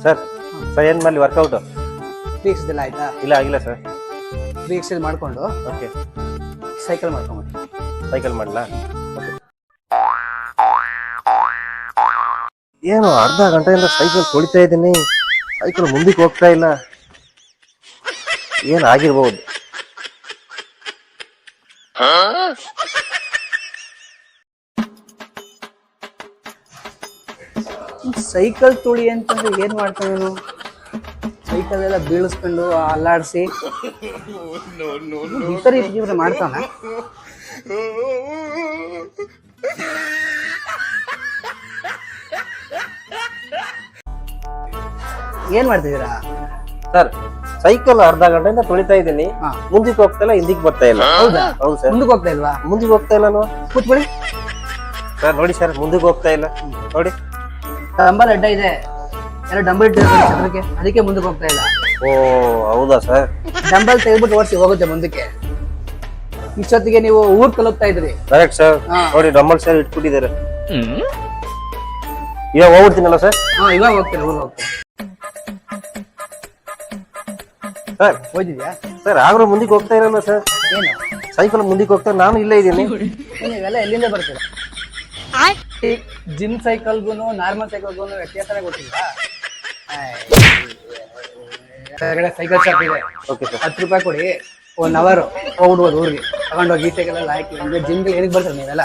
Sir sir ಏನು ಮಾಡಲಿ workout? Free exercise ಆಯ್ತಾ? ಇಲ್ಲ ಆಗಿಲ್ಲ ಸರ್. ಫ್ರೀ ಎಕ್ಸೈಸ್ ಮಾಡ್ಕೊಂಡು ಓಕೆ ಸೈಕಲ್ ಮಾಡ್ಕೊಂಬಿಡಿ. ಸೈಕಲ್ ಮಾಡಲಾ? ಓಕೆ. ಏನು ಅರ್ಧ ಗಂಟೆಯಿಂದ ಸೈಕಲ್ ತೊಳಿತಾ ಇದ್ದೀನಿ, ಸೈಕಲ್ ಮುಂದಕ್ಕೆ ಹೋಗ್ತಾ ಇಲ್ಲ. ಏನು ಆಗಿರ್ಬೋದು? ಸೈಕಲ್ ತುಳಿ ಅಂತಂದ್ರೆ ಏನ್ ಮಾಡ್ತಾನೆ ನಾನು? ಸೈಕಲ್ ಎಲ್ಲ ಬೀಳಿಸ್ಕೊಂಡು ಅಲ್ಲಾಡಿಸಿ ಈ ಥರ ಇವ್ರೆ ಮಾಡ್ತಾನ. ಏನ್ ಮಾಡ್ತಿದ್ದೀರಾ ಸರ್? ಸೈಕಲ್ ಅರ್ಧ ಗಂಟೆಯಿಂದ ತೊಳಿತಾ ಇದ್ದೀನಿ, ಮುಂದಕ್ಕೆ ಹೋಗ್ತಾ ಇಲ್ಲ, ಹಿಂದಿಕ್ ಬರ್ತಾ ಇಲ್ಲ. ಹೌದಾ? ಹೌದು ಸರ್. ಮುಂದಕ್ಕೆ ಹೋಗ್ತಾ ಇಲ್ವಾ? ಮುಂದಕ್ಕೆ ಹೋಗ್ತಾ ಇಲ್ಲ ಅಲ್ವಾ? ಕೂತ್ಕೊಳ್ಳಿ ಸರ್. ನೋಡಿ ಸರ್, ಮುಂದಕ್ಕೆ ಹೋಗ್ತಾ ಇಲ್ಲ ನೋಡಿ. ಡಂಬಲ್ ಅಡ್ಡ ಇದೆ, ಎಲ್ಲ ಡಂಬಲ್ ಇಟ್ಟಿರ್ತಾರೆ ಚಕ್ರಕ್ಕೆ, ಅದಕ್ಕೆ ಮುಂದಕ್ಕೆ ಹೋಗ್ತಾ ಇಲ್ಲ. ಓ ಹೌದಾ ಸರ್? ಡಂಬಲ್ ತೆಗೆದ್ಬಿಟ್ಟು ಓಡಿಸಿ ಹೋಗುತ್ತೆ ಮುಂದಕ್ಕೆ. ಇಷ್ಟೊತ್ತಿಗೆ ನೀವು ಊರ್ ಕಲುಪ್ತಾ ಇದ್ರಿ. Correct sir. ನೋಡಿ ಡಂಬಲ್ ಸರ್ ಇಟ್ಬಿಟ್ಟಿದ್ದಾರೆ. ಇವಾಗ ಹೋಗ್ಬಿಡ್ತೀನಲ್ಲ ಸರ್? ಇವಾಗ ಹೋಗ್ತೇನೆ, ಊರ್ ಹೋಗ್ತೇನೆ. ಸರ್ ಹೋಗಿದ್ಯಾ ಸರ್? ಆಗ್ರೂ ಮುಂದಕ್ಕೆ ಹೋಗ್ತಾ ಇರಲ್ಲ ಸರ್. ಏನು ಸೈಕಲ್ ಮುಂದಕ್ಕೆ ಹೋಗ್ತಾ, ನಾನು ಇಲ್ಲೇ ಇದ್ದೀನಿ. ನೀವೆಲ್ಲ ಎಲ್ಲಿಂದ ಬರ್ತೀರಾ? ಜಿಮ್ ಸೈಕಲ್ಗೂ ನಾರ್ಮಲ್ ಸೈಕಲ್ಗೂ ವ್ಯತ್ಯಾಸನೇ ಗೊತ್ತಿಲ್ಲ. ಸೈಕಲ್ ಶಾಪ್ ಇದೆ, ಓಕೆ ಸರ್. 10 ರೂಪಾಯಿ ಕೊಡಿ, 1 ಅವರ್ ಹೋಗ್ಬಿಡ್ಬೋದು ಊರಿಗೆ. ತಗೊಂಡೋಗಿ ಈ ಸೈಕಲ್ ಎಲ್ಲ ಹಾಕಿ ಜಿಮ್ಗೆ ಏನಕ್ಕೆ ಬರ್ತಾರೆ ನೀವೆಲ್ಲ?